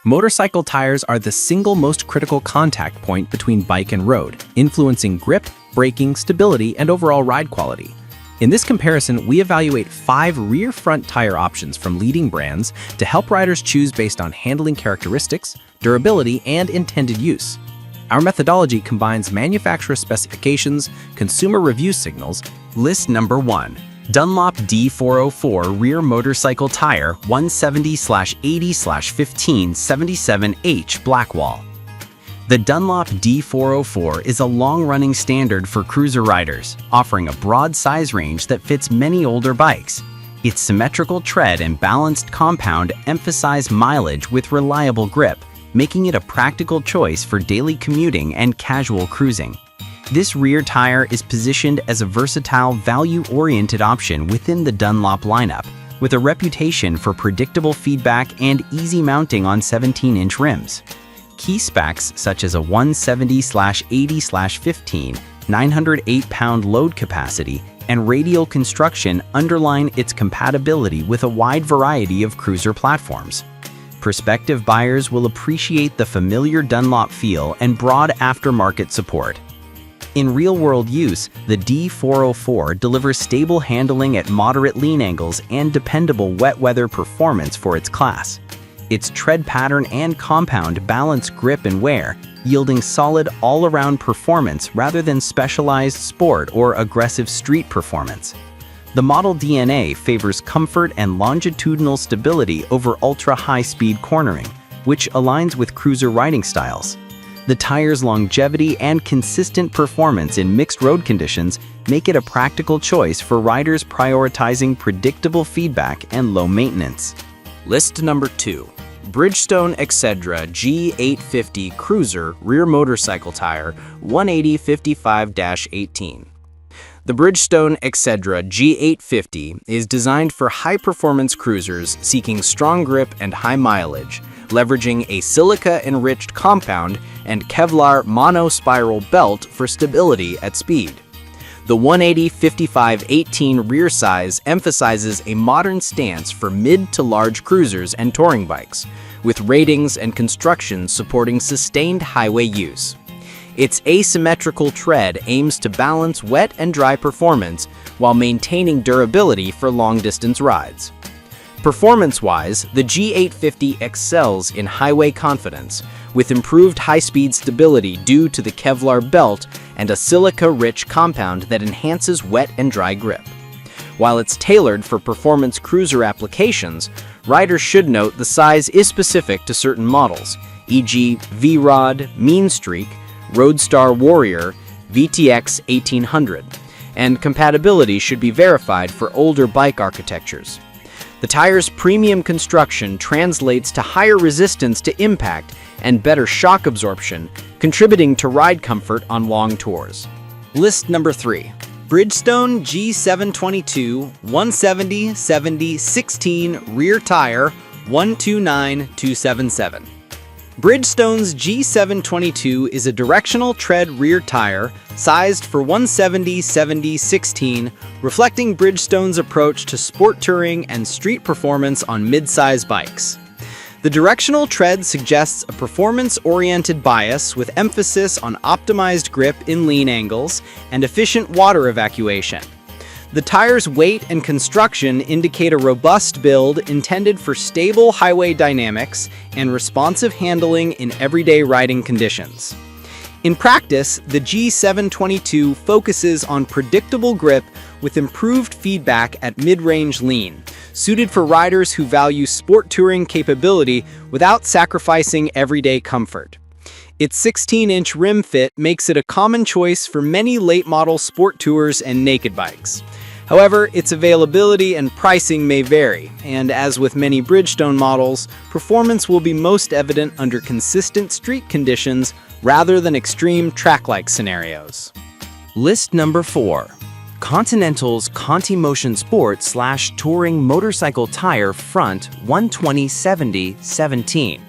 Motorcycle tires are the single most critical contact point between bike and road, influencing grip, braking, stability, and overall ride quality. In this comparison, we evaluate 5 rear-front tire options from leading brands to help riders choose based on handling characteristics, durability, and intended use. Our methodology combines manufacturer specifications, consumer review signals. List number 1. Dunlop D404 Rear Motorcycle Tire 170/80/1577H Blackwall. The Dunlop D404 is a long-running standard for cruiser riders, offering a broad size range that fits many older bikes. Its symmetrical tread and balanced compound emphasize mileage with reliable grip, making it a practical choice for daily commuting and casual cruising. This rear tire is positioned as a versatile, value-oriented option within the Dunlop lineup, with a reputation for predictable feedback and easy mounting on 17-inch rims. Key specs such as a 170/80/15, 908-pound load capacity, and radial construction underline its compatibility with a wide variety of cruiser platforms. Prospective buyers will appreciate the familiar Dunlop feel and broad aftermarket support. In real-world use, the D404 delivers stable handling at moderate lean angles and dependable wet weather performance for its class. Its tread pattern and compound balance grip and wear, yielding solid all-around performance rather than specialized sport or aggressive street performance. The model DNA favors comfort and longitudinal stability over ultra-high-speed cornering, which aligns with cruiser riding styles. The tire's longevity and consistent performance in mixed road conditions make it a practical choice for riders prioritizing predictable feedback and low maintenance. List number 2. Bridgestone Excedra G850 Cruiser Rear Motorcycle Tire 180/55-18. The Bridgestone Excedra G850 is designed for high-performance cruisers seeking strong grip and high mileage, leveraging a silica-enriched compound and Kevlar mono-spiral belt for stability at speed. The 180/55-18 rear size emphasizes a modern stance for mid to large cruisers and touring bikes, with ratings and construction supporting sustained highway use. Its asymmetrical tread aims to balance wet and dry performance while maintaining durability for long-distance rides. Performance-wise, the G850 excels in highway confidence, with improved high-speed stability due to the Kevlar belt and a silica-rich compound that enhances wet and dry grip. While it's tailored for performance cruiser applications, riders should note the size is specific to certain models, e.g. V-Rod, Mean Streak, Roadstar Warrior, VTX 1800, and compatibility should be verified for older bike architectures. The tire's premium construction translates to higher resistance to impact and better shock absorption, contributing to ride comfort on long tours. List number 3. Bridgestone G722 170/70/16 Rear Tire 129277. Bridgestone's G722 is a directional tread rear tire sized for 170/70/16, reflecting Bridgestone's approach to sport touring and street performance on mid-size bikes. The directional tread suggests a performance-oriented bias with emphasis on optimized grip in lean angles and efficient water evacuation. The tire's weight and construction indicate a robust build intended for stable highway dynamics and responsive handling in everyday riding conditions. In practice, the G722 focuses on predictable grip with improved feedback at mid-range lean, suited for riders who value sport touring capability without sacrificing everyday comfort. Its 16-inch rim fit makes it a common choice for many late-model sport tours and naked bikes. However, its availability and pricing may vary, and as with many Bridgestone models, performance will be most evident under consistent street conditions rather than extreme track-like scenarios. List number 4. Continental's Conti Motion Sport / Touring Motorcycle Tire Front 120/70/17.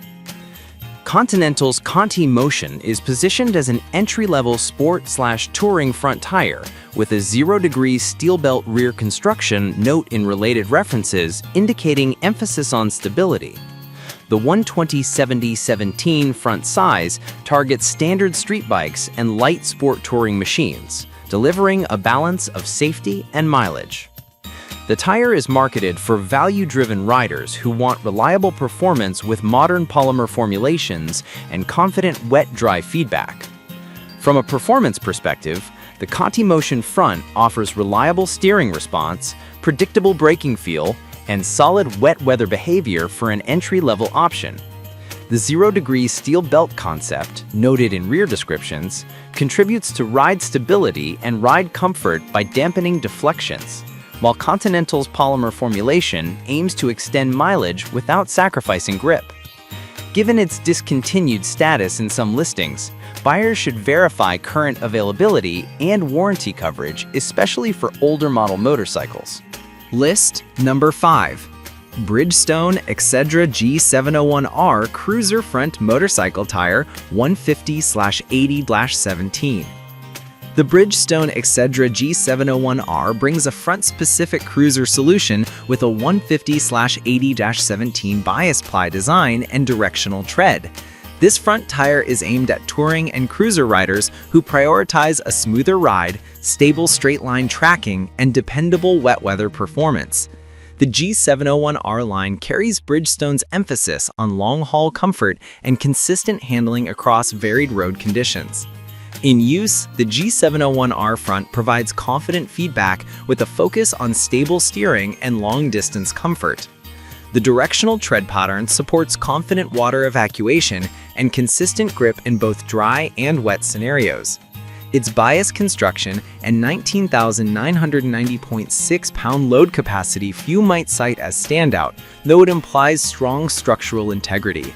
Continental's Conti Motion is positioned as an entry-level sport / touring front tire with a 0-degree steel belt rear construction, note in related references indicating emphasis on stability. The 120/70/17 front size targets standard street bikes and light sport touring machines, delivering a balance of safety and mileage. The tire is marketed for value-driven riders who want reliable performance with modern polymer formulations and confident wet-dry feedback. From a performance perspective, the Conti Motion front offers reliable steering response, predictable braking feel, and solid wet weather behavior for an entry-level option. The 0-degree steel belt concept, noted in rear descriptions, contributes to ride stability and ride comfort by dampening deflections, while Continental's polymer formulation aims to extend mileage without sacrificing grip. Given its discontinued status in some listings, buyers should verify current availability and warranty coverage, especially for older model motorcycles. List number 5. Bridgestone Excedra G701R Cruiser Front Motorcycle Tire 150/80/17. The Bridgestone Excedra G701R brings a front-specific cruiser solution with a 150/80/17 bias ply design and directional tread. This front tire is aimed at touring and cruiser riders who prioritize a smoother ride, stable straight-line tracking, and dependable wet weather performance. The G701R line carries Bridgestone's emphasis on long-haul comfort and consistent handling across varied road conditions. In use, the G701R front provides confident feedback with a focus on stable steering and long-distance comfort. The directional tread pattern supports confident water evacuation and consistent grip in both dry and wet scenarios. Its bias construction and 19,990.6 pound load capacity few might cite as standout, though it implies strong structural integrity.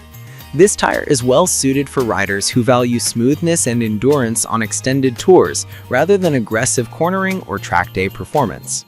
This tire is well suited for riders who value smoothness and endurance on extended tours rather than aggressive cornering or track day performance.